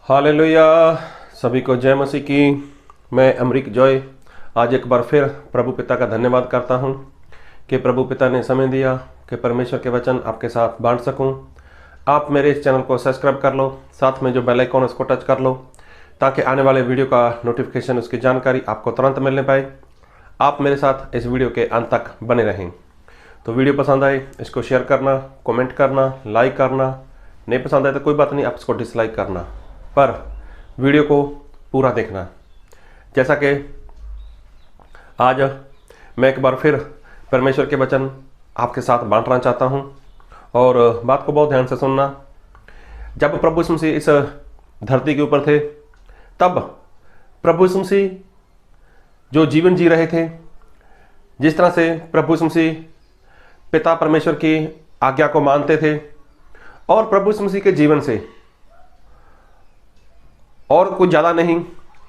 Hallelujah. सभी को जय मसीह की। मैं अमरीक जॉय आज एक बार फिर प्रभु पिता का धन्यवाद करता हूं कि प्रभु पिता ने समय दिया कि परमेश्वर के वचन आपके साथ बांट सकूं। आप मेरे इस चैनल को सब्सक्राइब कर लो, साथ में जो बेल आइकॉन है उसको टच कर लो ताकि आने वाले वीडियो का नोटिफिकेशन, उसकी जानकारी आपको तुरंत मिलने पाए। आप मेरे साथ इस वीडियो के अंत तक बने रहें। तो वीडियो पसंद आए इसको शेयर करना, कमेंट करना, लाइक करना। नहीं पसंद आए तो कोई बात नहीं, आप इसको डिसलाइक करना, पर वीडियो को पूरा देखना। जैसा कि आज मैं एक बार फिर परमेश्वर के वचन आपके साथ बांटना चाहता हूं और बात को बहुत ध्यान से सुनना। जब प्रभु यीशु मसीह इस धरती के ऊपर थे, तब प्रभु यीशु मसीह जो जीवन जी रहे थे, जिस तरह से प्रभु यीशु मसीह पिता परमेश्वर की आज्ञा को मानते थे और प्रभु यीशु मसीह के जीवन से और कुछ ज़्यादा नहीं,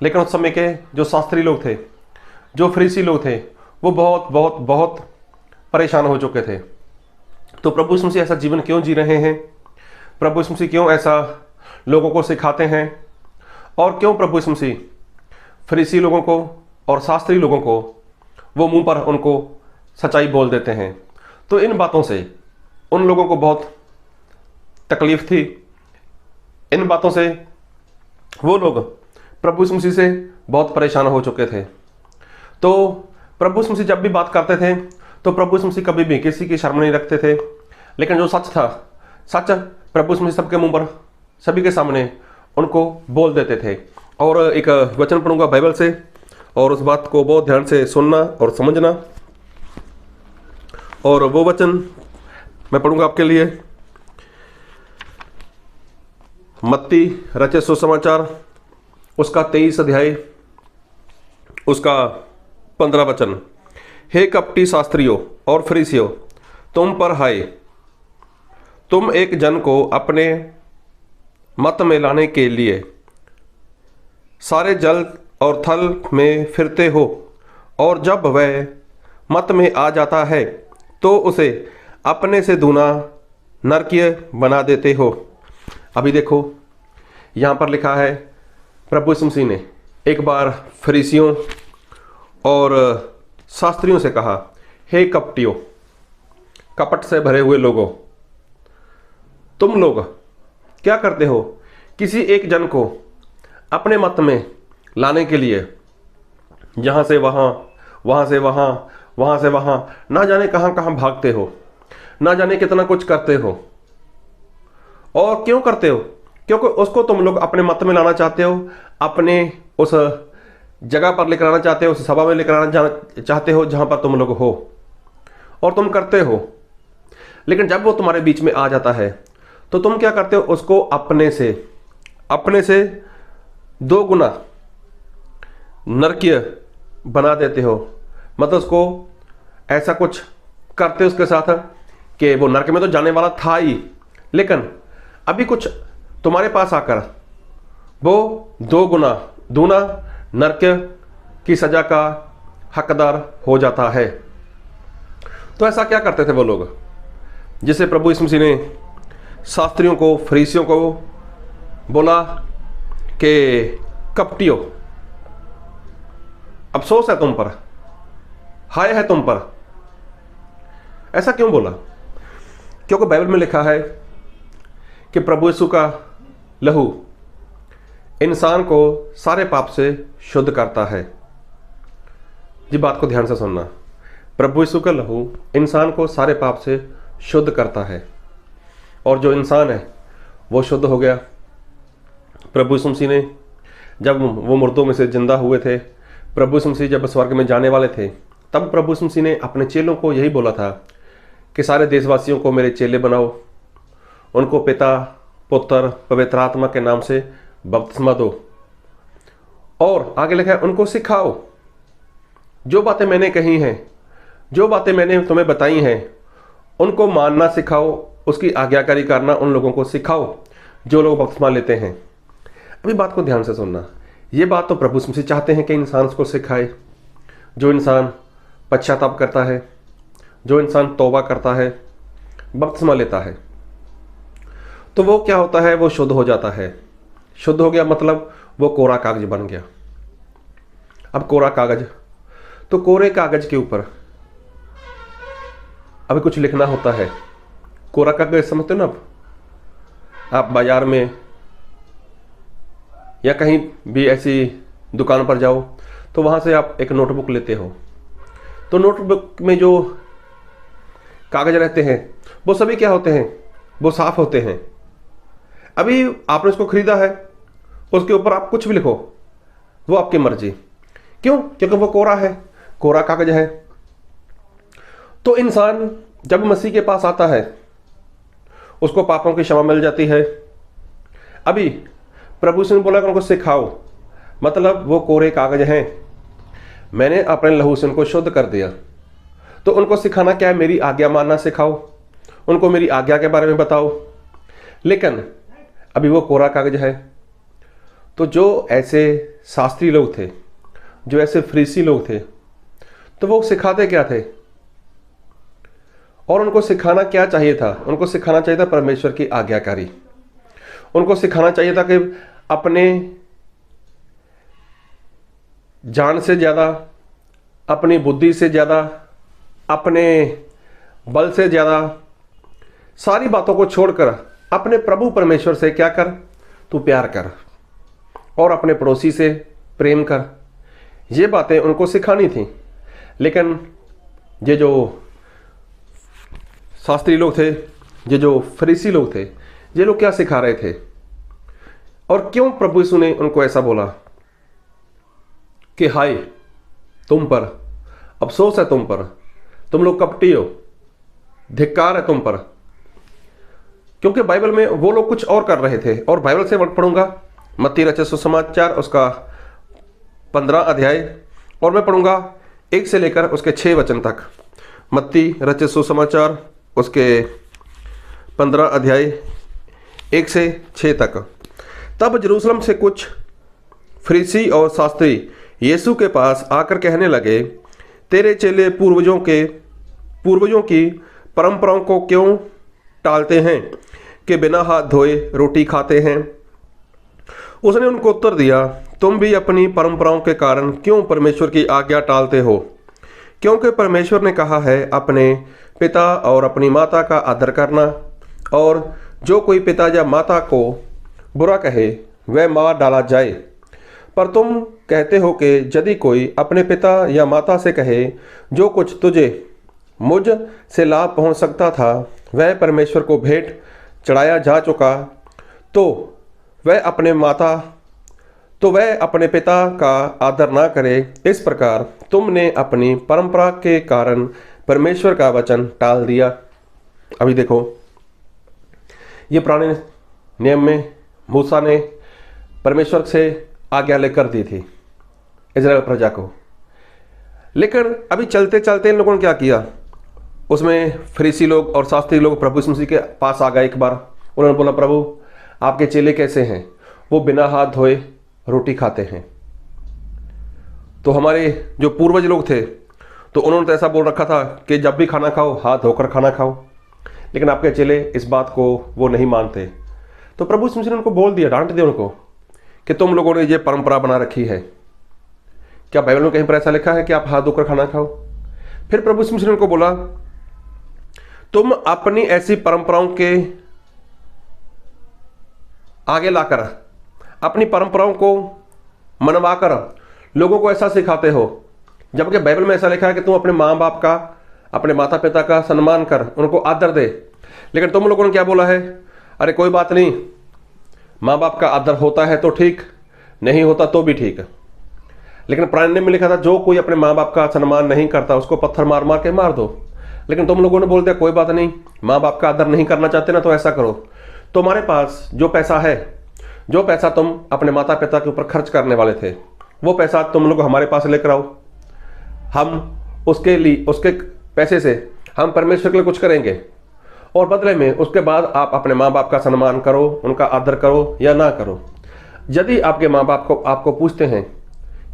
लेकिन उस समय के जो शास्त्री लोग थे, जो फरीसी लोग थे, वो बहुत बहुत बहुत परेशान हो चुके थे। तो प्रभु यीशु मसीह ऐसा जीवन क्यों जी रहे हैं? प्रभु यीशु मसीह क्यों ऐसा लोगों को सिखाते हैं? और क्यों प्रभु यीशु मसीह फरीसी लोगों को और शास्त्री लोगों को वो मुंह पर उनको सच्चाई बोल देते हैं? तो इन बातों से उन लोगों को बहुत तकलीफ थी। इन बातों से वो लोग प्रभु यीशु मसीह से बहुत परेशान हो चुके थे। तो प्रभु यीशु मसीह जब भी बात करते थे तो प्रभु यीशु मसीह कभी भी किसी की शर्म नहीं रखते थे, लेकिन जो सच था, सच प्रभु यीशु मसीह सबके मुंह पर, सभी के सामने उनको बोल देते थे। और एक वचन पढ़ूंगा बाइबल से और उस बात को बहुत ध्यान से सुनना और समझना। और वो वचन मैं पढ़ूंगा आपके लिए। मत्ती रचित सुसमाचार उसका 23 अध्याय उसका 15 वचन। हे कपटी शास्त्रियों और फरीसियों, तुम पर हाय, तुम एक जन को अपने मत में लाने के लिए सारे जल और थल में फिरते हो, और जब वह मत में आ जाता है तो उसे अपने से दूना नरकीय बना देते हो। अभी देखो, यहाँ पर लिखा है प्रभु यीशु मसीह ने एक बार फरीसियों और शास्त्रियों से कहा, हे कपटियों, कपट से भरे हुए लोगों, तुम लोग क्या करते हो? किसी एक जन को अपने मत में लाने के लिए यहाँ से वहाँ, वहाँ से वहाँ, वहाँ से वहाँ, ना जाने कहाँ कहाँ भागते हो, ना जाने कितना कुछ करते हो। और क्यों करते हो? क्योंकि उसको तुम लोग अपने मत में लाना चाहते हो, अपने उस जगह पर लेकर आना चाहते हो, उस सभा में लेकर आना चाहते हो जहाँ पर तुम लोग हो, और तुम करते हो। लेकिन जब वो तुम्हारे बीच में आ जाता है तो तुम क्या करते हो? उसको अपने से 2 गुना नरकीय बना देते हो। मतलब उसको ऐसा कुछ करते हो उसके साथ कि वो नरक में तो जाने वाला था ही, लेकिन अभी कुछ तुम्हारे पास आकर वो 2 गुना दूना नरक की सजा का हकदार हो जाता है। तो ऐसा क्या करते थे वो लोग, जिसे प्रभु यीशु मसीह ने शास्त्रियों को, फरीसियों को बोला कि कपटियों, अफसोस है तुम पर, हाय है तुम पर। ऐसा क्यों बोला? क्योंकि बाइबल में लिखा है कि प्रभु यीशु का लहू इंसान को सारे पाप से शुद्ध करता है। जी, बात को ध्यान से सुनना। प्रभु यीशु का लहू इंसान को सारे पाप से शुद्ध करता है, और जो इंसान है वो शुद्ध हो गया। प्रभु यीशु मसीह ने जब वो मुर्दों में से जिंदा हुए थे, प्रभु यीशु मसीह जब स्वर्ग में जाने वाले थे, तब प्रभु यीशु मसीह ने अपने चेलों को यही बोला था कि सारे देशवासियों को मेरे चेले बनाओ, उनको पिता, पुत्र, पवित्र आत्मा के नाम से बपतिस्मा दो, और आगे लिखा है उनको सिखाओ जो बातें मैंने कही हैं, जो बातें मैंने तुम्हें बताई हैं, उनको मानना सिखाओ, उसकी आज्ञाकारी करना उन लोगों को सिखाओ जो लोग बपतिस्मा लेते हैं। अभी बात को ध्यान से सुनना। ये बात तो प्रभु यीशु मसीह चाहते हैं कि इंसान उसको सिखाए। जो इंसान पश्चाताप करता है, जो इंसान तौबा करता है, बपतिस्मा लेता है, तो वो क्या होता है? वो शुद्ध हो जाता है। शुद्ध हो गया मतलब वो कोरा कागज बन गया। अब कोरा कागज, तो कोरे कागज के ऊपर अभी कुछ लिखना होता है। कोरा कागज समझते हो ना आप बाजार में या कहीं भी ऐसी दुकान पर जाओ तो वहाँ से आप एक नोटबुक लेते हो, तो नोटबुक में जो कागज रहते हैं वो सभी क्या होते हैं, वो साफ होते हैं। अभी आपने उसको खरीदा है, उसके ऊपर आप कुछ भी लिखो, वो आपकी मर्जी। क्यों? क्योंकि वो कोरा है, कोरा कागज है। तो इंसान जब मसीह के पास आता है उसको पापों की क्षमा मिल जाती है। अभी प्रभु से बोला कि उनको सिखाओ, मतलब वो कोरे कागज हैं, मैंने अपने लहू से उनको शुद्ध कर दिया। तो उनको सिखाना क्या है? मेरी आज्ञा मानना सिखाओ, उनको मेरी आज्ञा के बारे में बताओ। लेकिन अभी वो कोरा कागज है। तो जो ऐसे शास्त्री लोग थे, जो ऐसे फरीसी लोग थे, तो वो सिखाते क्या थे? और उनको सिखाना क्या चाहिए था? उनको सिखाना चाहिए था परमेश्वर की आज्ञाकारी। उनको सिखाना चाहिए था कि अपने जान से ज़्यादा, अपनी बुद्धि से ज़्यादा, अपने बल से ज़्यादा, सारी बातों को छोड़कर अपने प्रभु परमेश्वर से क्या कर? तू प्यार कर और अपने पड़ोसी से प्रेम कर। ये बातें उनको सिखानी थी। लेकिन ये जो शास्त्री लोग थे, ये जो फरीसी लोग थे, ये लोग क्या सिखा रहे थे? और क्यों प्रभु यीशु ने उनको ऐसा बोला कि हाय तुम पर, अफसोस है तुम पर, तुम लोग कपटी हो, धिक्कार है तुम पर। क्योंकि बाइबल में वो लोग कुछ और कर रहे थे। और बाइबल से पढ़ूंगा मत्ती रचित सुसमाचार उसका 15 अध्याय, और मैं पढ़ूंगा 1 से लेकर उसके 6 वचन तक। मत्ती रचित सुसमाचार उसके 15 अध्याय 1 से 6 तक। तब यरूशलेम से कुछ फरीसी और शास्त्री यीशु के पास आकर कहने लगे, तेरे चेले पूर्वजों की परंपराओं को क्यों टालते हैं कि बिना हाथ धोए रोटी खाते हैं? उसने उनको उत्तर दिया, तुम भी अपनी परंपराओं के कारण क्यों परमेश्वर की आज्ञा टालते हो? क्योंकि परमेश्वर ने कहा है, अपने पिता और अपनी माता का आदर करना, और जो कोई पिता या माता को बुरा कहे वह मार डाला जाए। पर तुम कहते हो कि यदि कोई अपने पिता या माता से कहे, जो कुछ तुझे मुझ से लाभ पहुंच सकता था वह परमेश्वर को भेंट चढ़ाया जा चुका, तो वह अपने पिता का आदर ना करे। इस प्रकार तुमने अपनी परंपरा के कारण परमेश्वर का वचन टाल दिया। अभी देखो, ये पुराने नियम में मूसा ने परमेश्वर से आज्ञा लेकर दी थी इजराइल प्रजा को। लेकिन अभी चलते चलते इन लोगों ने क्या किया? उसमें फरीसी लोग और शास्त्री लोग प्रभु यीशु मसीह के पास आ गए। एक बार उन्होंने बोला, प्रभु आपके चेले कैसे हैं? वो बिना हाथ धोए रोटी खाते हैं। तो हमारे जो पूर्वज लोग थे तो उन्होंने तो ऐसा बोल रखा था कि जब भी खाना खाओ हाथ धोकर खाना खाओ। लेकिन आपके चेले इस बात को वो नहीं मानते। तो प्रभु यीशु मसीह ने उनको बोल दिया, डांट दिया उनको कि तुम लोगों ने ये परंपरा बना रखी है। क्या बाइबल में कहीं पर ऐसा लिखा है कि आप हाथ धोकर खाना खाओ? फिर प्रभु यीशु मसीह ने उनको बोला, तुम अपनी ऐसी परंपराओं के आगे लाकर, अपनी परंपराओं को मनवाकर लोगों को ऐसा सिखाते हो, जबकि बाइबल में ऐसा लिखा है कि तुम अपने माँ बाप का, अपने माता पिता का सम्मान कर, उनको आदर दे। लेकिन तुम लोगों ने क्या बोला है? अरे कोई बात नहीं, माँ बाप का आदर होता है तो ठीक, नहीं होता तो भी ठीक। लेकिन पुराने नियम में लिखा था, जो कोई अपने माँ बाप का सम्मान नहीं करता उसको पत्थर मार मार के मार दो। लेकिन तुम लोगों ने बोल दिया, कोई बात नहीं, माँ बाप का आदर नहीं करना चाहते ना, तो ऐसा करो, तुम्हारे पास जो पैसा है, जो पैसा तुम अपने माता पिता के ऊपर खर्च करने वाले थे, वो पैसा तुम लोग हमारे पास लेकर आओ। हम उसके पैसे से हम परमेश्वर के लिए कुछ करेंगे, और बदले में उसके बाद आप अपने माँ बाप का सम्मान करो, उनका आदर करो या ना करो। यदि आपके माँ बाप आपको पूछते हैं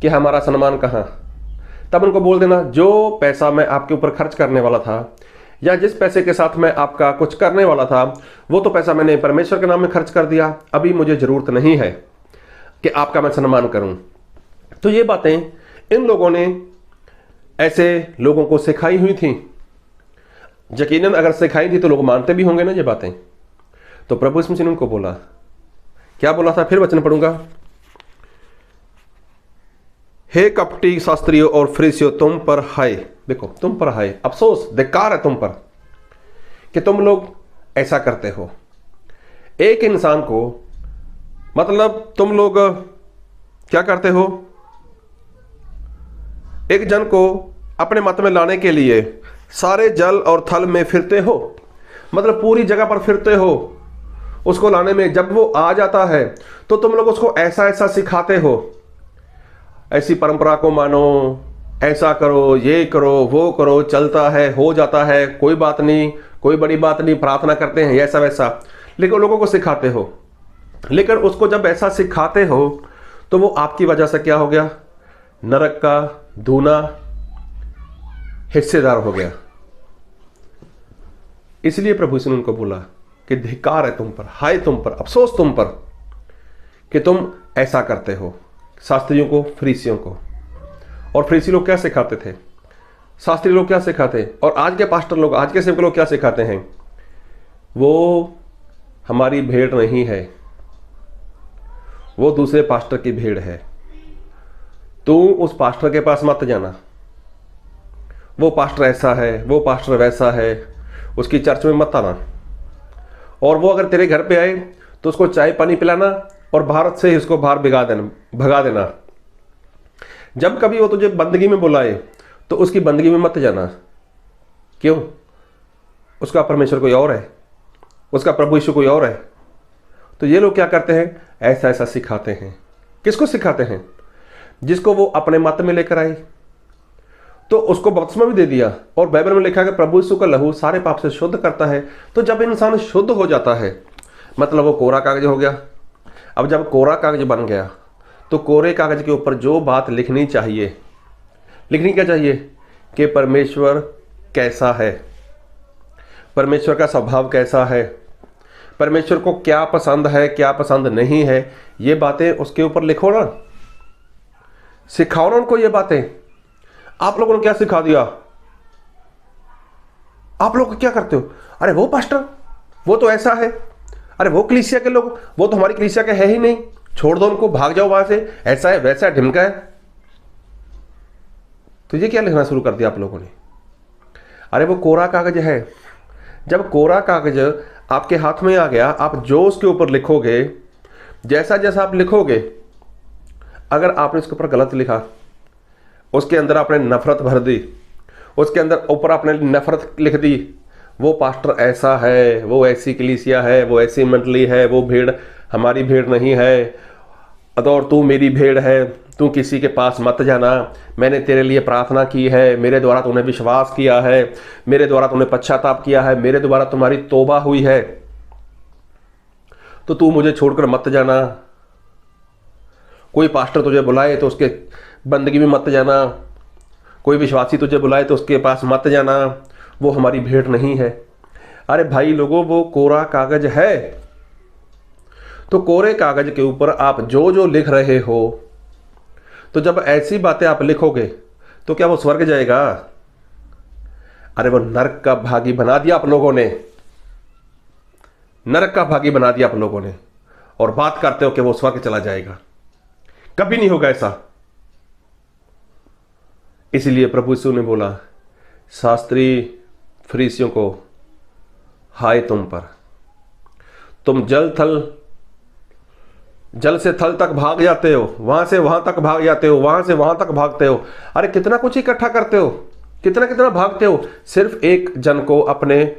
कि हमारा सम्मान कहाँ, तब उनको बोल देना, जो पैसा मैं आपके ऊपर खर्च करने वाला था, या जिस पैसे के साथ मैं आपका कुछ करने वाला था, वो तो पैसा मैंने परमेश्वर के नाम में खर्च कर दिया, अभी मुझे ज़रूरत नहीं है। कि आपका मैं सम्मान करूं। तो ये बातें इन लोगों ने ऐसे लोगों को सिखाई हुई थी। यकीनन अगर सिखाई थी तो लोग मानते भी होंगे ना ये बातें। तो प्रभु यीशु मसीह ने उनको बोला, क्या बोला था, फिर वचन पढ़ूंगा। हे कपटी शास्त्रियों और फरीसियों, तुम पर हाय। देखो, तुम पर हाय, अफसोस, धिक्कार है तुम पर कि तुम लोग ऐसा करते हो। एक इंसान को, मतलब तुम लोग क्या करते हो, एक जन को अपने मत में लाने के लिए सारे जल और थल में फिरते हो, मतलब पूरी जगह पर फिरते हो उसको लाने में। जब वो आ जाता है तो तुम लोग उसको ऐसा ऐसा सिखाते हो, ऐसी परंपरा को मानो, ऐसा करो, ये करो, वो करो, चलता है, हो जाता है, कोई बात नहीं, कोई बड़ी बात नहीं, प्रार्थना करते हैं, ऐसा वैसा, लेकिन लोगों को सिखाते हो। लेकिन उसको जब ऐसा सिखाते हो तो वो आपकी वजह से क्या हो गया, नरक का दूना हिस्सेदार हो गया। इसलिए प्रभु यीशु ने उनको बोला कि धिक्कार है तुम पर, हाय तुम पर, अफसोस तुम पर कि तुम ऐसा करते हो, शास्त्रियों को, फरीसियों को। और फरीसी लोग क्या सिखाते थे, शास्त्री लोग क्या सिखाते, और आज के पास्टर लोग, आज के सेवक लोग क्या सिखाते हैं, वो हमारी भेड़ नहीं है, वो दूसरे पास्टर की भेड़ है, तू उस पास्टर के पास मत जाना, वो पास्टर ऐसा है, वो पास्टर वैसा है, उसकी चर्च में मत आना। और वो अगर तेरे घर पे आए तो उसको चाय पानी पिलाना और भारत से ही उसको बाहर भगा देना। जब कभी वो तुझे बंदगी में बुलाए तो उसकी बंदगी में मत जाना। क्यों? उसका परमेश्वर कोई और है, उसका प्रभु यीशु कोई और है। तो ये लोग क्या करते हैं, ऐसा ऐसा सिखाते हैं। किसको सिखाते हैं? जिसको वो अपने मत में लेकर आए तो उसको बपतिस्मा भी दे दिया, और बाइबल में लिखा है कि प्रभु यीशु का लहू सारे पाप से शुद्ध करता है। तो जब इंसान शुद्ध हो जाता है, मतलब वो कोरा कागज हो गया। अब जब कोरा कागज बन गया तो कोरे कागज के ऊपर जो बात लिखनी चाहिए, लिखनी क्या चाहिए कि परमेश्वर कैसा है, परमेश्वर का स्वभाव कैसा है, परमेश्वर को क्या पसंद है, क्या पसंद नहीं है, ये बातें उसके ऊपर लिखो ना, सिखाओ ना उनको ये बातें। आप लोगों ने क्या सिखा दिया? आप लोग क्या करते हो, अरे वो पास्टर वो तो ऐसा है, अरे वो कलीसिया के लोग, वो तो हमारी कलीसिया के है ही नहीं, छोड़ दो उनको, भाग जाओ वहां से, ऐसा है वैसा है, ढिमका है। तो ये क्या लिखना शुरू कर दिया आप लोगों ने? अरे वो कोरा कागज है। जब कोरा कागज आपके हाथ में आ गया, आप जो उसके ऊपर लिखोगे, जैसा जैसा आप लिखोगे, अगर आपने उसके ऊपर गलत लिखा, उसके अंदर आपने नफरत भर दी, उसके अंदर ऊपर आपने नफरत लिख दी, वो पास्टर ऐसा है, वो ऐसी कलीसिया है, वो ऐसी मंडली है, वो भेड़ हमारी भेड़ नहीं है, और तू मेरी भेड़ है, तू किसी के पास मत जाना, मैंने तेरे लिए प्रार्थना की है, मेरे द्वारा तूने विश्वास किया है, मेरे द्वारा तूने पश्चाताप किया है, मेरे द्वारा तुम्हारी तौबा हुई है, तो तू मुझे छोड़कर मत जाना। कोई पास्टर तुझे बुलाए तो उसके बंदगी में मत जाना, कोई विश्वासी तुझे बुलाए तो उसके पास मत जाना, वो हमारी भेंट नहीं है। अरे भाई लोगों, वो कोरा कागज है। तो कोरे कागज के ऊपर आप जो जो लिख रहे हो, तो जब ऐसी बातें आप लिखोगे तो क्या वो स्वर्ग जाएगा? अरे वो नरक का भागी बना दिया आप लोगों ने, नरक का भागी बना दिया आप लोगों ने, और बात करते हो कि वो स्वर्ग चला जाएगा। कभी नहीं होगा ऐसा। इसलिए प्रभु यीशु ने बोला, शास्त्री फरीसियों को हाय तुम पर, तुम जल से थल तक भाग जाते हो, वहां से वहां तक भाग जाते हो, वहां से वहां तक भागते हो। अरे कितना कुछ इकट्ठा करते हो, कितना कितना भागते हो, सिर्फ एक जन को अपने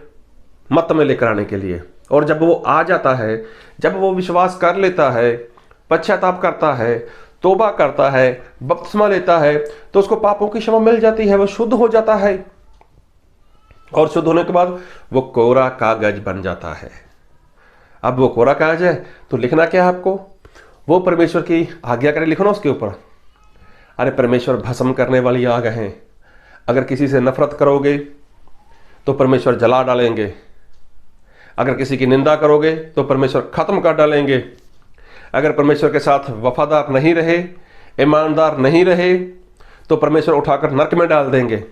मत में लेकर आने के लिए। और जब वो आ जाता है, जब वो विश्वास कर लेता है, पश्चाताप करता है, तौबा करता है, बपतिस्मा लेता है, तो उसको पापों की क्षमा मिल जाती है, वो शुद्ध हो जाता है। और शुद्ध होने के बाद वो कोरा कागज बन जाता है। अब वो कोरा कागज है तो लिखना क्या है आपको? वो परमेश्वर की आज्ञा करें, लिखो ना उसके ऊपर। अरे परमेश्वर भस्म करने वाली आग है। अगर किसी से नफरत करोगे तो परमेश्वर जला डालेंगे, अगर किसी की निंदा करोगे तो परमेश्वर खत्म कर डालेंगे, अगर परमेश्वर के साथ वफादार नहीं रहे, ईमानदार नहीं रहे, तो परमेश्वर उठाकर नरक में डाल देंगे।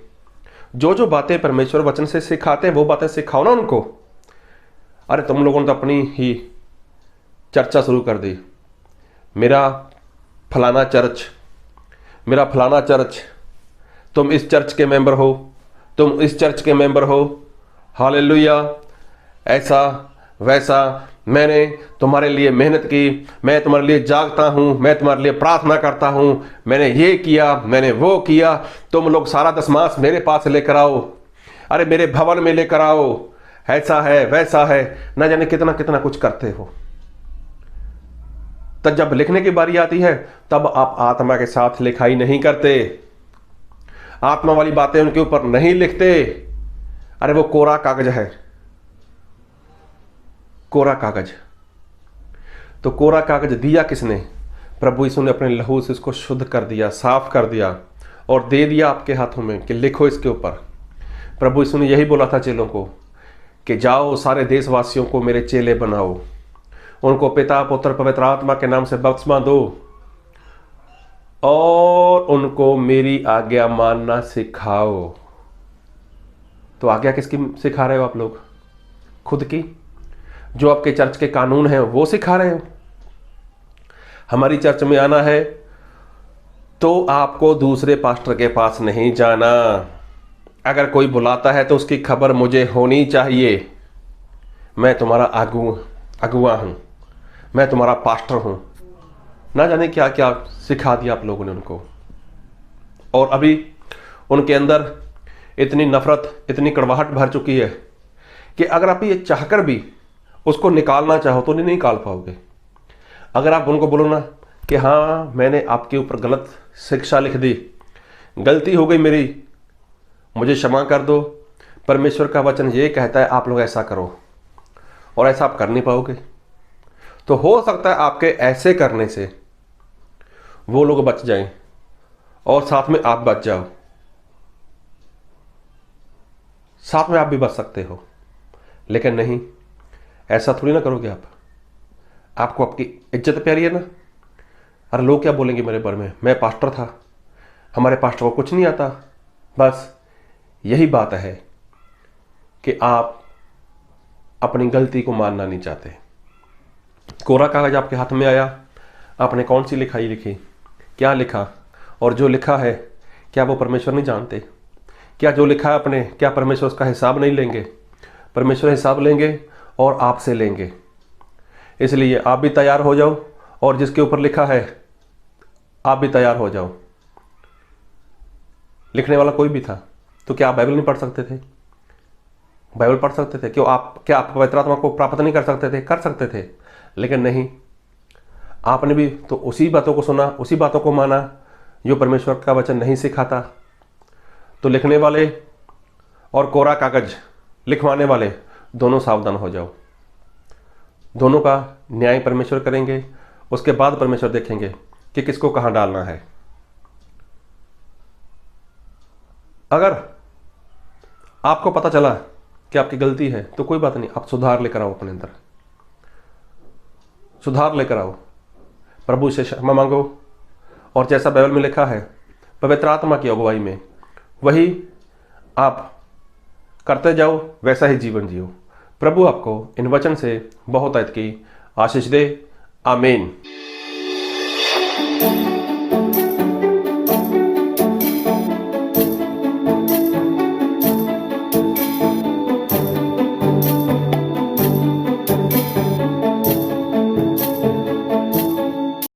जो जो बातें परमेश्वर वचन से सिखाते हैं वो बातें सिखाओ ना उनको। अरे तुम लोगों ने तो अपनी ही चर्चा शुरू कर दी, मेरा फलाना चर्च, मेरा फलाना चर्च, तुम इस चर्च के मेंबर हो, तुम इस चर्च के मेंबर हो, हालेलुया, ऐसा वैसा, मैंने तुम्हारे लिए मेहनत की, मैं तुम्हारे लिए जागता हूँ, मैं तुम्हारे लिए प्रार्थना करता हूँ, मैंने ये किया, मैंने वो किया, तुम लोग सारा दसमास मेरे पास लेकर आओ, अरे मेरे भवन में लेकर आओ, ऐसा है वैसा है, न जाने कितना कितना कुछ करते हो। तब जब लिखने की बारी आती है तब आप आत्मा के साथ लिखाई नहीं करते, आत्मा वाली बातें उनके ऊपर नहीं लिखते। अरे वो कोरा कागज है, कोरा कागज। तो कोरा कागज दिया किसने? प्रभु यीशु ने अपने लहू से इसको शुद्ध कर दिया, साफ कर दिया और दे दिया आपके हाथों में कि लिखो इसके ऊपर। प्रभु यीशु ने यही बोला था चेलों को कि जाओ सारे देशवासियों को मेरे चेले बनाओ, उनको पिता पुत्र पवित्र आत्मा के नाम से बपतिस्मा दो और उनको मेरी आज्ञा मानना सिखाओ। तो आज्ञा किसकी सिखा रहे हो आप लोग? खुद की? जो आपके चर्च के कानून हैं वो सिखा रहे हो? हमारी चर्च में आना है तो आपको दूसरे पास्टर के पास नहीं जाना। अगर कोई बुलाता है तो उसकी खबर मुझे होनी चाहिए। मैं तुम्हारा अगुआ हूं, मैं तुम्हारा पास्टर हूं। ना जाने क्या क्या सिखा दिया आप लोगों ने उनको। और अभी उनके अंदर इतनी नफरत, इतनी कड़वाहट भर चुकी है कि अगर आप ये चाहकर भी उसको निकालना चाहो तो नहीं निकाल पाओगे। अगर आप उनको बोलो ना कि हाँ मैंने आपके ऊपर गलत शिक्षा लिख दी, गलती हो गई मेरी, मुझे क्षमा कर दो, परमेश्वर का वचन ये कहता है आप लोग ऐसा करो, और ऐसा आप कर नहीं पाओगे। तो हो सकता है आपके ऐसे करने से वो लोग बच जाएं और साथ में आप बच जाओ। साथ में आप भी बच सकते हो, लेकिन नहीं, ऐसा थोड़ी ना करोगे आप। आपको आपकी इज्जत प्यारी है ना। अरे लोग क्या बोलेंगे मेरे बारे में, मैं पास्टर था, हमारे पास्टर को कुछ नहीं आता। बस यही बात है कि आप अपनी गलती को मानना नहीं चाहते। कोरा कागज आपके हाथ में आया, आपने कौन सी लिखाई लिखी, क्या लिखा, और जो लिखा है क्या वो परमेश्वर नहीं जानते? क्या जो लिखा है आपने, क्या परमेश्वर उसका हिसाब नहीं लेंगे? परमेश्वर हिसाब लेंगे और आपसे लेंगे। इसलिए आप भी तैयार हो जाओ और जिसके ऊपर लिखा है आप भी तैयार हो जाओ। लिखने वाला कोई भी था तो क्या आप बाइबल नहीं पढ़ सकते थे? बाइबल पढ़ सकते थे। क्या आप पवित्र आत्मा को प्राप्त नहीं कर सकते थे? कर सकते थे, लेकिन नहीं, आपने भी तो उसी बातों को सुना, उसी बातों को माना जो परमेश्वर का वचन नहीं सिखाता। तो लिखने वाले और कोरा कागज लिखवाने वाले दोनों सावधान हो जाओ। दोनों का न्याय परमेश्वर करेंगे, उसके बाद परमेश्वर देखेंगे कि किसको कहां डालना है। अगर आपको पता चला कि आपकी गलती है तो कोई बात नहीं, आप सुधार लेकर आओ, अपने अंदर सुधार लेकर आओ, प्रभु से क्षमा मांगो और जैसा बाइबल में लिखा है पवित्र आत्मा की अगुवाई में वही आप करते जाओ, वैसा ही जीवन जियो। प्रभु आपको इन वचन से बहुत की आशीष दे। आमीन।